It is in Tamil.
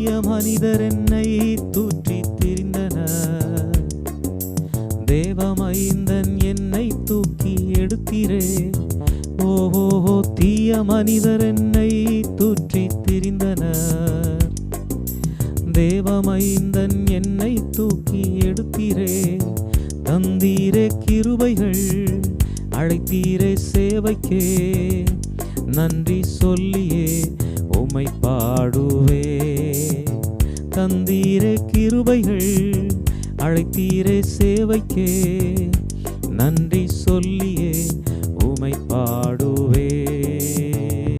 தீய மனிதர் என்னை தூற்றி திரிந்தனர். தேவமைந்தன் என்னை தூக்கி எடுத்தீரே. ஓஹோ, தீய மனிதர் என்னை தூற்றி திரிந்தனர். தேவமைந்தன் என்னை தூக்கி எடுத்தீரே. தந்தீரே கிருபைகள், அழைத்தீரே சேவைக்கே. நன்றி சொல்லியே உம்மை பாடுவே. தந்தீரே கிருபைகள், அழைத்தீரே சேவைக்கே. நன்றி சொல்லியே உம்மை பாடு